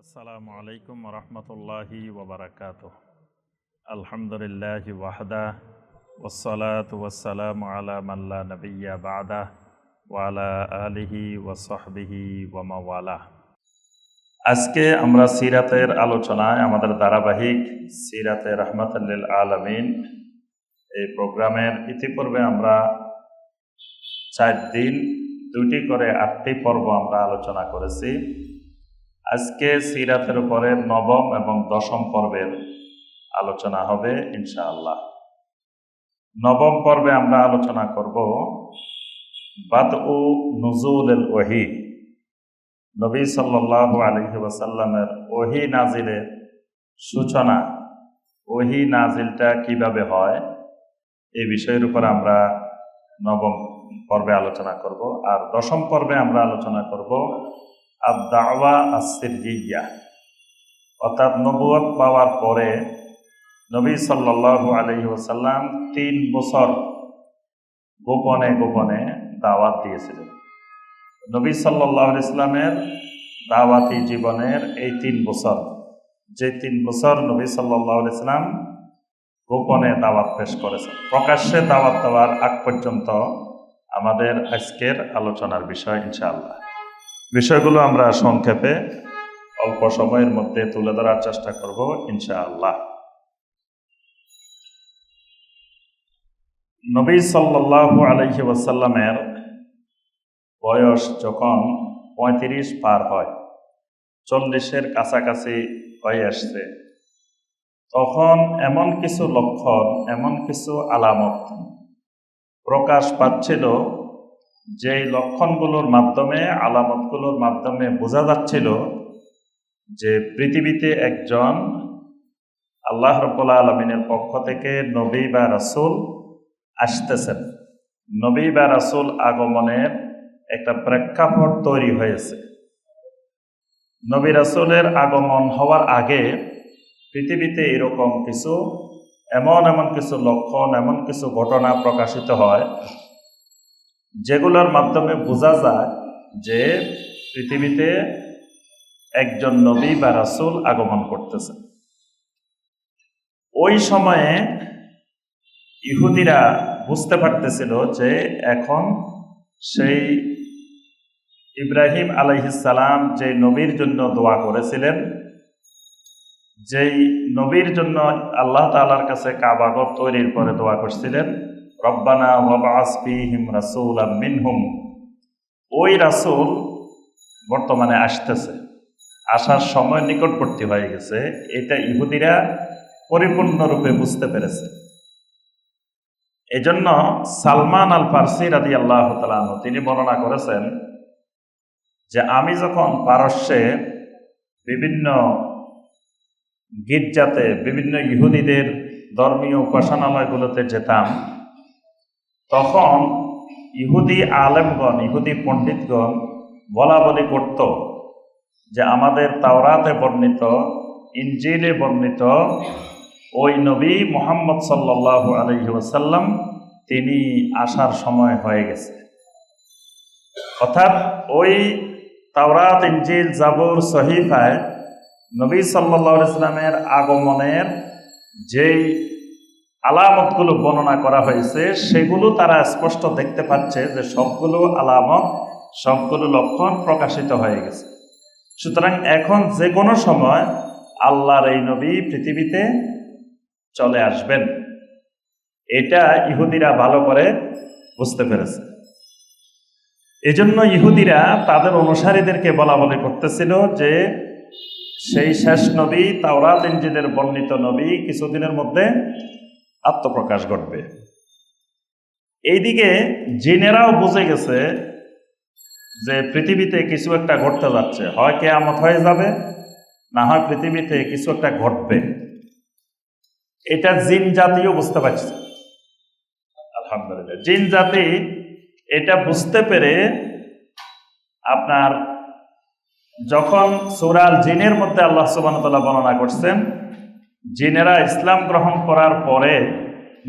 আসসালামু আলাইকুম রহমতুল্লাহি ওবরাকাতুহ। আলহামদুলিল্লাহি ওয়াহদা ওয়াসসালাতু ওয়াসসালামু আলা মান লা নাবিয়্যা বা'দা ওয়া আলা আলিহি ওয়া সাহবিহি ওয়া মাওয়ালা। আজকে আমরা সিরাতের আলোচনায় আমাদের ধারাবাহিক সিরাতে রাহমাতুল লিল আলামিন এই প্রোগ্রামের ইতিপূর্বে আমরা 4 দিন 2টি করে 8টি পর্ব আমরা আলোচনা করেছি। আজকে সিরাতের উপরে 9ম এবং 10ম পর্বের আলোচনা হবে ইনশাআল্লাহ। 9ম পর্বে আমরা আলোচনা করব বাদউ নুজুলুল ওহী, নবী সাল্লাল্লাহু আলাইহি ওয়াসাল্লামের ওহী নাজিলের সূচনা, ওহী নাজিলটা কিভাবে হয় এই বিষয়ের উপর আমরা 9ম পর্বে আলোচনা করব। আর 10ম পর্বে আমরা আলোচনা করব আদ-দাওয়া আস-সিররিয়্যা, অর্থাৎ নবুয়ত পাওয়ার পরে নবী সাল্লাল্লাহু আলাইহি ওয়াসাল্লাম 3 বছর গোপনে গোপনে দাওয়াত দিয়েছিলেন। নবী সাল্লাল্লাহু আলাইহি ওয়াসাল্লামের দাওয়াতি জীবনের এই 3 বছর, যে 3 বছর নবী সাল্লাল্লাহু আলাইহি ওয়াসাল্লাম গোপনে দাওয়াত পেশ করেছেন, প্রকাশ্যে দাওয়াত দেওয়ার আগ পর্যন্ত আমাদের আজকের আলোচনার বিষয় ইনশাআল্লাহ। বিষয়গুলো আমরা সংক্ষেপে অল্প সময়ের মধ্যে তুলে ধরার চেষ্টা করব ইনশাআল্লাহ। নবী সাল্লাল্লাহু আলাইহি ওয়াসাল্লামের বয়স যখন 35 পার হয়, 40-এর কাছাকাছি হয়ে আসছে, তখন এমন কিছু লক্ষণ, এমন কিছু আলামত প্রকাশ পাচ্ছিল, যেই লক্ষণগুলোর মাধ্যমে, আলামতগুলোর মাধ্যমে বোঝা যাচ্ছিল যে পৃথিবীতে একজন আল্লাহ রাব্বুল আলামিনের পক্ষ থেকে নবী বা রাসূল আসতেছেন। নবী বা রাসূল আগমনের একটা প্রেক্ষাপট তৈরি হয়েছে। নবী রাসূলের আগমন হওয়ার আগে পৃথিবীতে এরকম কিছু এমন কিছু লক্ষণ, এমন কিছু ঘটনা প্রকাশিত হয় যেগুলোর মাধ্যমে বোঝা যায় যে পৃথিবীতে একজন নবী বা রাসূল আগমন করতেছে। ওই সময়ে ইহুদিরা বুঝতে পারতেছিল যে এখন সেই ইব্রাহিম আলাইহিস সালাম যে নবীর জন্য দোয়া করেছিলেন, যেই নবীর জন্য আল্লাহ তাআলার কাছে কাবাঘর তৈরির পরে দোয়া করছিলেন, রব্বানা ওয়াবআস ফীহিম রাসূলাম মিনহুম, ওই রাসূল বর্তমানে আসতেছে, আসার সময় নিকটবর্তী হয়ে গেছে। এটা ইহুদিরা পরিপূর্ণরূপে বুঝতে পেরেছে। এজন্য সালমান আল ফারসি রাদিয়াল্লাহু তাআলা আনহু তিনি বর্ণনা করেছেন যে আমি যখন পারস্যে বিভিন্ন গির্জাতে, বিভিন্ন ইহুদিদের ধর্মীয় উপাসনালয়গুলোতে যেতাম, তখন ইহুদি আলেমগণ, ইহুদি পণ্ডিতগণ বলা বলি করত যে আমাদের তাওরাতে বর্ণিত, ইনজিলে বর্ণিত ওই নবী মুহাম্মদ সাল্লাল্লাহু আলাইহি ওয়াসাল্লাম তিনি আসার সময় হয়ে গেছে। অর্থাৎ ওই তাওরাত, ইনজিল, জাবুর, সহিফায় নবী সাল্লাল্লাহু আলাইহি ওয়াসাল্লামের আগমনের যেই আলামতগুলো বর্ণনা করা হয়েছে সেগুলো তারা স্পষ্ট দেখতে পাচ্ছে যে সবগুলো আলামত, সবগুলো লক্ষণ প্রকাশিত হয়ে গেছে। সুতরাং এখন যে কোনো সময় আল্লাহর এই নবী পৃথিবীতে চলে আসবেন, এটা ইহুদিরা ভালো করে বুঝতে পেরেছে। এজন্য ইহুদিরা তাদের অনুসারীদেরকে বলা বলি করতেছিল যে সেই শেষ নবী, তাওরাত ইনজিলের বর্ণিত নবী কিছুদিনের মধ্যে আত্মপ্রকাশ ঘটবে। এইদিকে জিনেরাও বুঝে গেছে যে পৃথিবীতে কিছু একটা ঘটতে যাচ্ছে, হয় কিয়ামত হয়ে যাবে, না হয় পৃথিবীতে কিছু একটা ঘটবে। এটা জিন জাতিও বুঝতে পারছে। আলহামদুলিল্লাহ, জিন জাতি এটা বুঝতে পেরে আপনার যখন সূরা আল জিনের মধ্যে আল্লাহ সুবহানাহু ওয়া তাআলা বর্ণনা করছেন, জিনেরা ইসলাম গ্রহণ করার পরে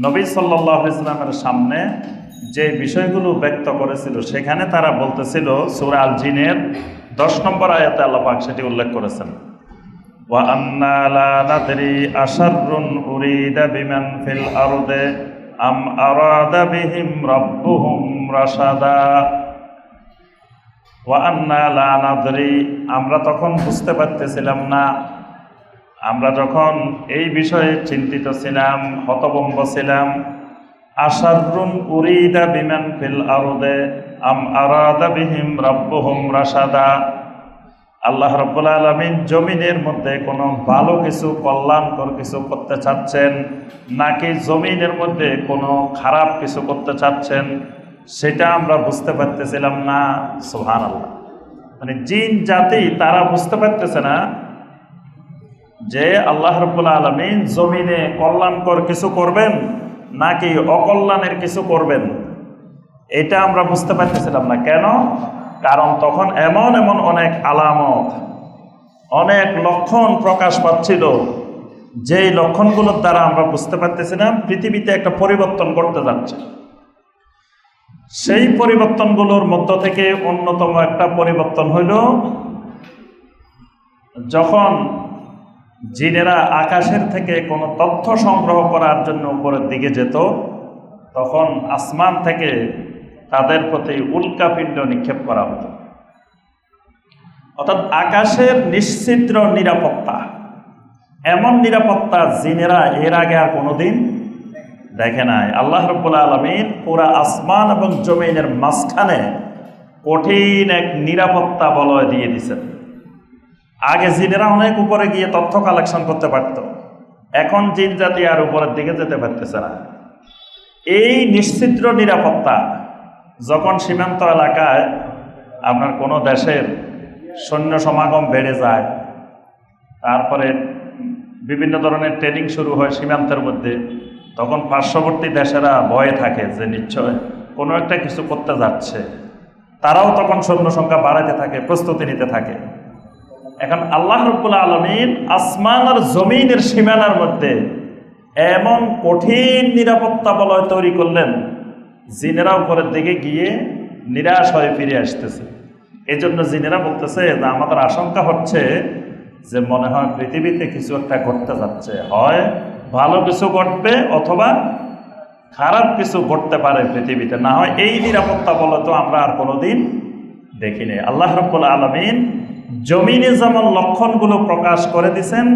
নবী সাল্লাল্লাহু আলাইহি ওয়াসাল্লামের সামনে যে বিষয়গুলো ব্যক্ত করেছিল, সেখানে তারা বলতেছিল, সূরা আল জিনের 10 নম্বর আয়াতে আল্লাহ পাক সেটি উল্লেখ করেছেন, ওয়া আন্না লা নাদরি আশাররুন উরিদা বিমান ফিল আরদে আম আরাদা বিহিম রাব্বুহুম রাশাদা। ওয়া আন্না লা নাদরি, আমরা তখন বুঝতে পারতেছিলাম না, আমরা যখন এই বিষয়ে চিন্তিত ছিলাম, হতভম্ব ছিলাম। আশাররুন উরিদা বিমান ফিল আরদে আম আরাদা বিহিম রাব্বুহুম রাশাদা, আল্লাহ রাব্বুল আলামিন জমিনের মধ্যে কোনো ভালো কিছু, কল্যাণকর কিছু করতে চাচ্ছেন নাকি জমিনের মধ্যে কোনো খারাপ কিছু করতে চাচ্ছেন, সেটা আমরা বুঝতে পারতেছিলাম না। সুবহানাল্লাহ। মানে জিন জাতি তারা বুঝতে পারতেছে না যে আল্লাহ রাব্বুল আলামিন জমিনে কল্যাণকর কিছু করবেন নাকি অকল্যাণের কিছু করবেন, এটা আমরা বুঝতে পারতেছিলাম না। কেন? কারণ তখন এমন এমন অনেক আলামত, অনেক লক্ষণ প্রকাশ পাচ্ছিল, যেই লক্ষণগুলোর দ্বারা আমরা বুঝতে পারতেছিলাম পৃথিবীতে একটা পরিবর্তন করতে যাচ্ছে। সেই পরিবর্তনগুলোর মধ্য থেকে অন্যতম একটা পরিবর্তন হইল যখন জিনেরা আকাশের থেকে কোনো তথ্য সংগ্রহ করার জন্য উপরের দিকে যেত, তখন আসমান থেকে তাদের প্রতি উল্কাপিণ্ড নিক্ষেপ করা হতো। অর্থাৎ আকাশের নিশ্চিদ্র নিরাপত্তা, এমন নিরাপত্তা জিনেরা এর আগে আর কোনোদিন দেখে নাই। আল্লাহ রাব্বুল আলামিন পুরা আসমান এবং জমিনের মাঝখানে কঠিন এক নিরাপত্তা বলয় দিয়ে দিয়েছেন। আগে জিনেরা অনেক উপরে গিয়ে তথ্য কালেকশন করতে পারত, এখন জিন জাতি আর উপরের দিকে যেতে পারতেছে না। এই নিশ্চিদ্র নিরাপত্তা যখন সীমান্ত এলাকায় আপনার কোনো দেশের সৈন্য সমাগম বেড়ে যায়, তারপরে বিভিন্ন ধরনের ট্রেনিং শুরু হয় সীমান্তের মধ্যে, তখন পার্শ্ববর্তী দেশেরা ভয়ে থাকে যে নিশ্চয় কোনো একটা কিছু করতে যাচ্ছে, তারাও তখন সৈন্য সংখ্যা বাড়াতে থাকে, প্রস্তুতি নিতে থাকে। এখন আল্লাহ রাব্বুল আলামিন আসমান আর জমিনের সীমানার মধ্যে এমন কঠিন নিরাপত্তা বলয় তৈরি করলেন, জিনেরা উপরের দিকে গিয়ে নিরাশ হয়ে ফিরে আসতেছে। এই জন্য জিনেরা বলতেছে যে আমাদের আশঙ্কা হচ্ছে যে মনে হয় পৃথিবীতে কিছু একটা ঘটতে যাচ্ছে, হয় ভালো কিছু ঘটবে অথবা খারাপ কিছু ঘটতে পারে পৃথিবীতে, না হয় এই নিরাপত্তা বলে তো আমরা আর কোনোদিন দেখিনি। আল্লাহ রাব্বুল আলামিন জমিনে যেমন লক্ষণগুলো প্রকাশ করে দিয়েছেন,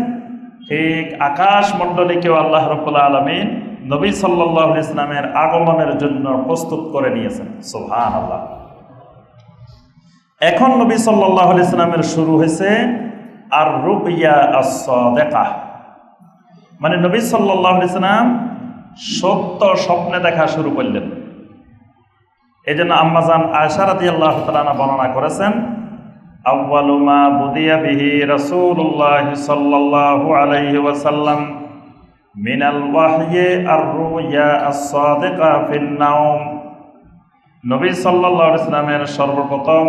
ঠিক আকাশ মণ্ডলীকেও আল্লাহ রাব্বুল আলামিন নবী সাল্লাল্লাহু আলাইহি ওয়াসাল্লামের আগমনের জন্য প্রস্তুত করে নিয়েছেন। সুবহানাল্লাহ। এখন নবী সাল্লাল্লাহু আলাইহি ওয়াসাল্লামের শুরু হয়েছে আর রুবিয়া আস-সাদিকাহ, মানে নবী সাল্লাল্লাহু আলাইহি ওয়াসাল্লাম সত্য স্বপ্নে দেখা শুরু করলেন। এই জন্য আম্মাজান আয়েশা রাদিয়াল্লাহু তাআলা বর্ণনা করেছেন, আউয়ালু মা বুদিয়া বিহি রাসূলুল্লাহ সাল্লাল্লাহু আলাইহি ওয়াসাল্লাম মিনাল ওয়াহয়ি আর-রুয়া আস-সাদিকা ফিন নাওম। নবী সাল্লাল্লাহু আলাইহি ওয়াসাল্লামের সর্বপ্রথম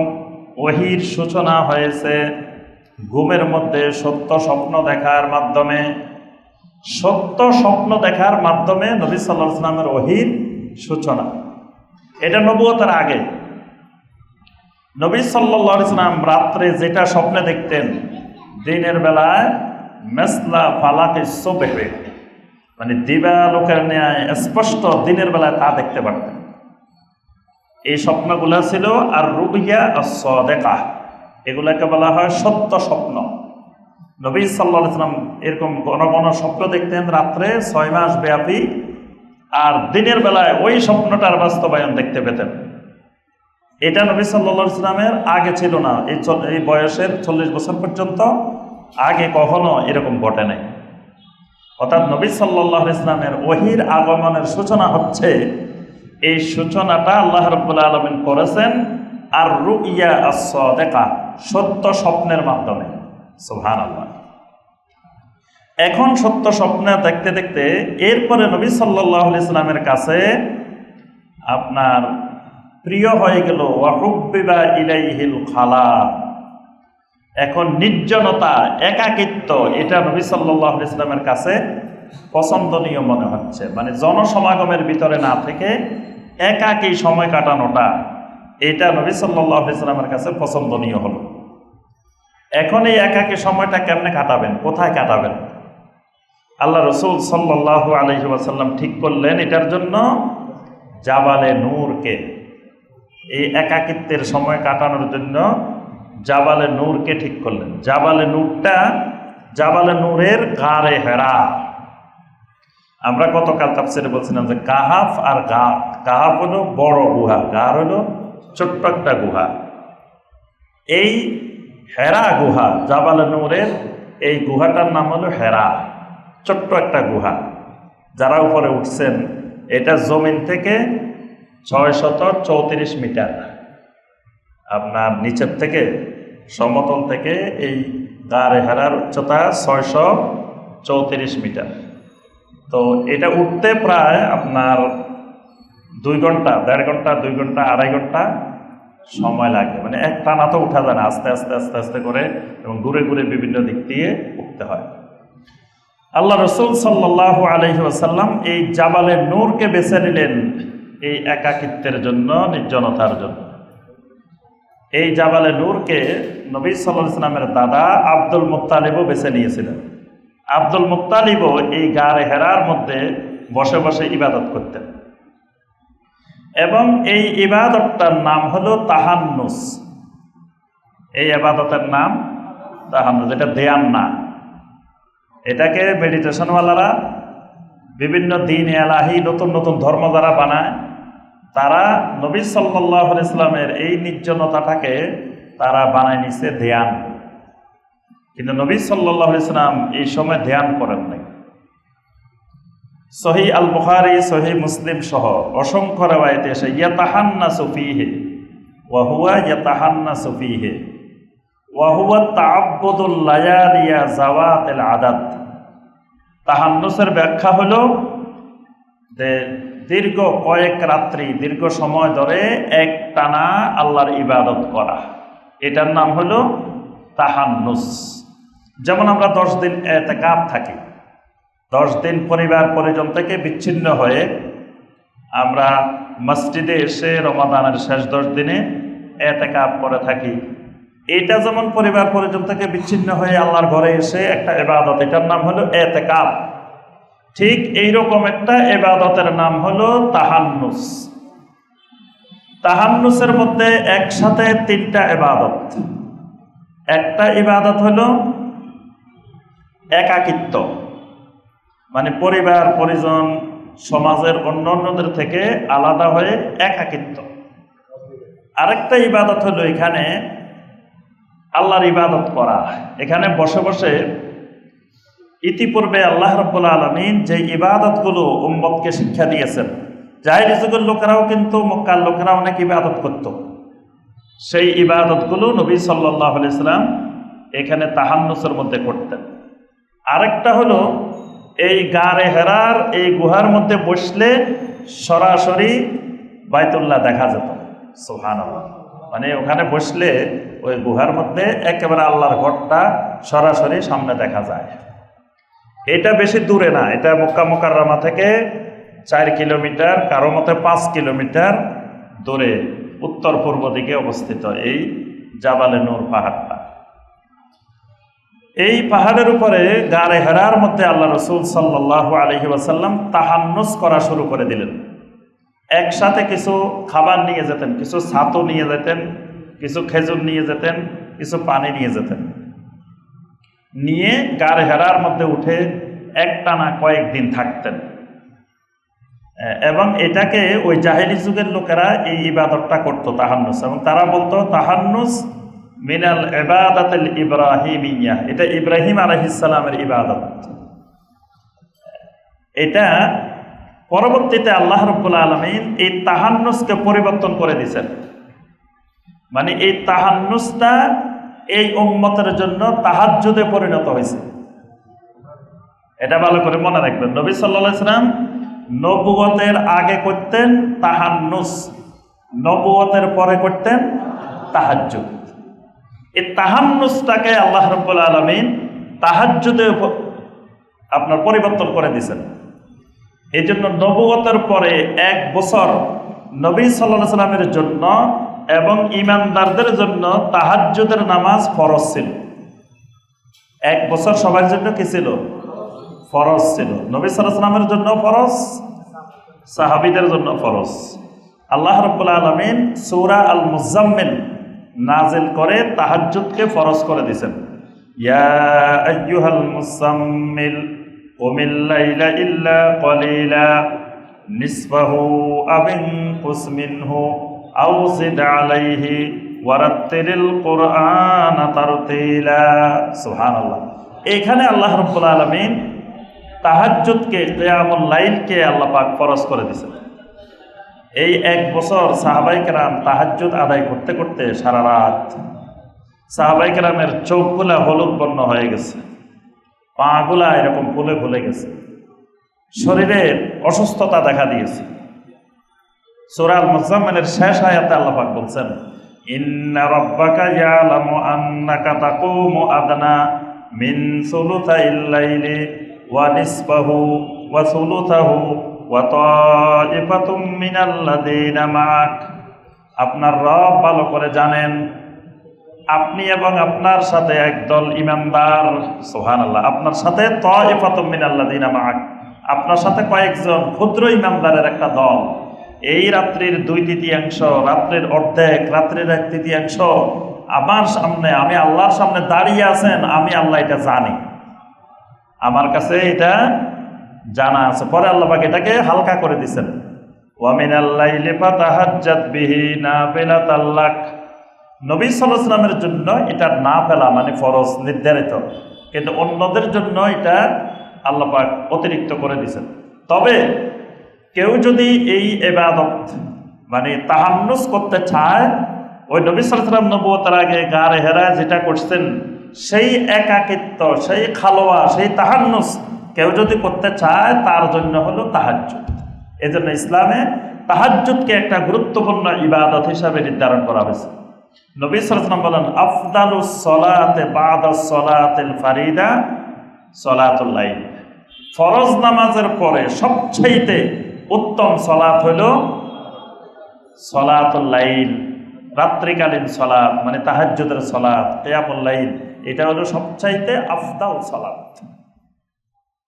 ওহীর সূচনা হয়েছে ঘুমের মধ্যে সত্য স্বপ্ন দেখার মাধ্যমে। সত্য স্বপ্ন দেখার মাধ্যমে নবী সাল্লাল্লাহু আলাইহি ওয়াসাল্লামের ওহীর সূচনা। এটা নবুয়তের আগে। নবী সাল্লাল্লাহু আলাইহি ওয়াসাল্লাম রাত্রে যেটা স্বপ্নে দেখতেন, দিনের বেলায় মেসলা ফালাকে সুবহে, মানে দিবালোকের ন্যায় স্পষ্ট দিনের বেলায় তা দেখতে পারতেন। এই স্বপ্নগুলো ছিল আর রুবিয়া আস-সাদিকাহ, এগুলাকে বলা হয় সত্য স্বপ্ন। নবী সাল্লাল্লাহু আলাইহি ওয়াসাল্লাম এরকম ঘন ঘন স্বপ্ন দেখতেন রাত্রে 6 মাস ব্যাপী, আর দিনের বেলায় ওই স্বপ্নটার বাস্তবায়ন দেখতে পেতেন। এটা নবী সাল্লাল্লাহু আলাইহি ওয়াসাল্লামের আগে ছিল না। এই বয়সের 40 বছর পর্যন্ত আগে কখনো এরকম ঘটে নাই। অর্থাৎ নবী সাল্লাল্লাহু আলাইহি ওয়াসাল্লামের ওহীর আগমনের সূচনা হচ্ছে, এই সূচনাটা আল্লাহ রাব্বুল আলামিন করেছেন আর রুইয়া আস-সাদিকাহ, সত্য স্বপ্নের মাধ্যমে। সুবহানাল্লাহ। এখন সত্য স্বপ্ন দেখতে দেখতে এরপরে নবী সাল্লাল্লাহু আলাইহি ওয়াসাল্লামের কাছে আপনার প্রিয় হয়ে গেল ওয়া হুব্বিবা ইলাইহিল খালা। এখন নির্জনতা, একাকিত্ব, এটা নবী সাল্লাল্লাহু আলাইহি ওয়াসাল্লামের কাছে পছন্দনীয় মনে হচ্ছে। মানে জনসমাগমের ভিতরে না থেকে একাকী সময় কাটানোটা, এটা নবী সাল্লাল্লাহু আলাইহি ওয়াসাল্লামের কাছে পছন্দনীয় হলো। এখন এই একাকী সময়টা কেমনে কাটাবেন, কোথায় কাটাবেন? আল্লাহ রসুল সাল্লাল্লাহু আলাইহি ওয়াসাল্লাম ঠিক করলেন এটার জন্য জাবালে নূরকে, এই একাকিত্বের সময় কাটানোর জন্য জাবালে নূরকে ঠিক করলেন। জাবালে নূরটা জাবালে নূরের গারে হেরা। আমরা গতকাল তাফসীরে বলছিলাম যে কাহাফ আর গার। কাহাফ হলো বড় গুহা, গার হলো ছোট্ট একটা গুহা। এই হেরা গুহা, জাবালে নূরের এই গুহাটার নাম হলো হেরা, ছোট্ট একটা গুহা। যারা উপরে উঠছেন, এটা জমিন থেকে 634 মিটার, আপনার নিচের থেকে সমতল থেকে এই গারে হেরার উচ্চতা 634 মিটার। তো এটা উঠতে প্রায় আপনার 2 ঘন্টা, 1.5 ঘন্টা, 2 ঘন্টা, 2.5 ঘন্টা সময় লাগে। মানে এক টানা তো উঠা যায় না, আস্তে আস্তে আস্তে আস্তে করে এবং ঘুরে ঘুরে বিভিন্ন দিক দিয়ে উঠতে হয়। আল্লাহ রসুল সাল্লাল্লাহু আলাইহি ওয়াসাল্লাম এই জাবালে নূরকে বেছে নিলেন এই একাকিত্বের জন্য, নির্জনতার জন্য। এই জাবালে নূরকে নবী সাল্লাল্লাহু আলাইহি ওয়াসাল্লামের দাদা আব্দুল মুত্তালিবও বেছে নিয়েছিলেন। আব্দুল মুত্তালিবও এই গারে হেরার মধ্যে বসে বসে ইবাদত করতেন এবং এই ইবাদতটার নাম হলো তাহান্নুস। এই ইবাদতের নাম তাহান্নুস, এটা ধ্যান না। এটাকে মেডিটেশনওয়ালারা, বিভিন্ন দিন এলাহি, নতুন নতুন ধর্ম যারা বানায়, তারা নবী সাল্লাল্লাহু আলাইহি ওয়াসাল্লামের এই নির্জনতাটাকে তারা বানায় নিছে ধ্যান। কিন্তু নবী সাল্লাল্লাহু আলাইহি ওয়াসাল্লাম এই সময় ধ্যান করেন নাই। সহিহ আল বুখারী, সহিহ মুসলিম সহ অসংখ্য riwayate এসে ইয়াতাহান্নাসু ফীহি ওয়া হুয়া ইয়াতাহান্নাসু ফীহি ওয়া হুয়া তাআব্বুদুল লায়ালিয়া যাওয়াতিল আদাদ। তাহান্নুসের ব্যাখ্যা হলো যে দীর্ঘ কয়েক রাত্রি, দীর্ঘ সময় ধরে একটানা আল্লাহর ইবাদত করা, এটার নাম হলো তাহান্নুস। যেমন আমরা 10 দিন ইতিকাফ থাকি, 10 দিন পরিবার পরিজন থেকে বিচ্ছিন্ন হয়ে আমরা মসজিদে এসে রমাদানের শেষ 10 দিনে ইতিকাফ করে থাকি। এটা যেমন পরিবার পরিজন থেকে বিচ্ছিন্ন হয়ে আল্লাহর ঘরে এসে একটা ইবাদত, এটার নাম হলো ইতিকাফ। ঠিক এইরকম একটা ইবাদতের নাম হলো তাহান্নুস। তাহান্নুসের মধ্যে একসাথে 3টা ইবাদত। একটা ইবাদত হলো একাকিত্ব, মানে পরিবার পরিজন সমাজের অন্যান্যদের থেকে আলাদা হয়ে একাকিত্ব। আরেকটা ইবাদত হলো এখানে আল্লাহর ইবাদত করা। এখানে বসে বসে ইতিপূর্বে আল্লাহ রাব্বুল আলামিন যে ইবাদতগুলো উম্মতকে শিক্ষা দিয়েছেন, জাহেলি যুগের লোকেরাও কিন্তু, মক্কার লোকেরা অনেক ইবাদত করত, সেই ইবাদতগুলো নবী সাল্লাল্লাহু আলাইহি ওয়াসাল্লাম এখানে তাহান্নুসের মধ্যে করতেন। আরেকটা হলো এই গারে হেরার এই গুহার মধ্যে বসলে সরাসরি বাইতুল্লাহ দেখা যেত। সুবহানাল্লাহ। মানে ওখানে বসলে ওই গুহার মধ্যে একেবারে আল্লাহর ঘরটা সরাসরি সামনে দেখা যায়। এটা বেশি দূরে না, এটা মক্কা মুকাররমা থেকে 4 কিলোমিটার, কারো মতে 5 কিলোমিটার দূরে উত্তর পূর্ব দিকে অবস্থিত এই জাবালে নূর পাহাড়টা। এই পাহাড়ের উপরে গারে হেরার মধ্যে আল্লাহ রসুল সাল্লাল্লাহু আলাইহি ওয়াসাল্লাম তাহান্নুস করা শুরু করে দিলেন। একসাথে কিছু খাবার নিয়ে যেতেন, কিছু ছাতু নিয়ে যেতেন, কিছু খেজুর নিয়ে যেতেন, কিছু পানি নিয়ে যেতেন। নিয়ে গারে হেরার মধ্যে উঠে একটানা কয়েকদিন থাকতেন এবং এটাকে ওই জাহেলি যুগের লোকেরা এই ইবাদতটা করতো তাহান্নুস, এবং তারা বলতো তাহান্নুস মিনাল ইবাদাতিল ইব্রাহিমিয়া, এটা ইব্রাহিম আলাইহিস সালামের ইবাদত। এটা পরবর্তীতে আল্লাহ রাব্বুল আলামিন এই তাহান্নুসকে পরিবর্তন করে দিয়েছেন। মানে এই তাহান্নুসটা এই উম্মতের জন্য তাহাজ্জুদে পরিণত হয়েছে। এটা ভালো করে মনে রাখবেন। নবী সাল্লাল্লাহু আলাইহি ওয়াসাল্লাম নবুয়তের আগে করতেন তাহান্নুস, নবুয়তের পরে করতেন তাহাজ্জুদ। এই তাহান্নুসটাকে আল্লাহ রাব্বুল আলামিন তাহাজ্জুদে আপনার পরিবর্তন করে দিয়েছেন। এই জন্য নবুয়তের পরে 1 বছর নবী সাল্লাল্লাহু আলাইহি ওয়াসাল্লামের জন্য এবং ঈমানদারদের জন্য তাহাজ্জুদের নামাজ ফরজ ছিল। এক বছর সবার জন্য কি ছিল? ফরজ ছিল। নবী সাল্লাল্লাহু আলাইহি ওয়াসাল্লামের জন্য ফরজ, সাহাবীদের জন্য ফরজ। আল্লাহ রাব্বুল আলামিন সূরা আল মুজাম্মিল নাজিল করে তাহাজ্জুদকে ফরজ করে দিয়েছেন। ইয়া আইয়ুহাল মুজাম্মিল কুমিল লাইলা ইল্লা কলিলা নিসফাহু আও ইনকুস মিনহু আও জিদ আলাইহি ওয়ারাত্তিলিল কুরআনা তারতিলা। সুবহানাল্লাহ। এখানে আল্লাহ রাব্বুল আলামিন তাহাজ্জুদকে, কিয়ামুল লাইলকে আল্লাহ পাক ফরজ করে দিয়েছেন। এই এক বছর সাহাবায়ে কেরাম তাহাজ্জুদ আদায় করতে করতে সারা রাত, সাহাবায়ে কেরামের চোখগুলা হলুদ বর্ণ হয়ে গেছে, পাগুলা এরকম ফুলে ফুলে গেছে, শরীরের অসুস্থতা দেখা দিয়েছে। সূরা আল মুজাম্মিলের শেষ আয়াতে আল্লাহ পাক বলছেন, ইন্না রাব্বাকা ইয়ালামু আন্নাকা তাকুমু আদনা মিন সুলুসাইল লাইলি ওয়া নিসফাহু ওয়া সুলুসাহু ওয়া তাইফাতুম মিনাল্লাযীনা মা'আক। আপনার রব ভালো করে জানেন আপনি এবং আপনার সাথে একদল ইমানদার, সুবহানাল্লাহ, আপনার সাথে তাইফাতুম মিনাল্লাযীনা মা'আক, আপনার সাথে কয়েকজন ক্ষুদ্র ইমানদারের একটা দল এই রাত্রির 2/3, রাত্রির অর্ধেক, রাত্রির 1/3 আমার সামনে, আমি আল্লাহর সামনে দাঁড়িয়ে আছেন। আমি আল্লাহ এটা জানি, আমার কাছে এটা জানা আছে। পরে আল্লাহ পাক এটাকে হালকা করে দিয়েছেন, ওয়া মিনাল লাইলি ফাতাহাজ্জাত বিহি নাফিলাতাল লাক। নবী সাল্লাল্লাহু আলাইহি ওয়াসাল্লামের জন্য এটা নাফিলা মানে ফরজ নির্ধারিত, কিন্তু অন্যদের জন্য এটা আল্লাহ পাক অতিরিক্ত করে দিয়েছেন। তবে কেউ যদি এই ইবাদত মানে তাহান্নুস করতে চায়, ওই নবী সাল্লাল্লাহু আলাইহি ওয়াসাল্লাম নবুয়তের আগে গারে হেরায় যেটা করছেন সেই একাকিত্ব, সেই খালোয়া, সেই তাহান্নুস কেউ যদি করতে চায় তার জন্য হলো তাহাজ্জুদ। এজন্য ইসলামে তাহাজ্জুদকে একটা গুরুত্বপূর্ণ ইবাদত হিসাবে নির্ধারণ করা হয়েছে। নবী সাল্লাল্লাহু আলাইহি ওয়াসাল্লাম বলেন, আফদালুস সলাতে বাদাস সলাতিল ফারিদা সলাতুল লাইল। ফরজ নামাজের পরে সবচেয়ে উত্তম সলাত হইল সলাতুল লাইল, রাত্রিকালীন সলাত মানে তাহাজ্জুদের সলাত, কিয়ামুল লাইল। এটা হলো সবচাইতে আফদাল সলাত।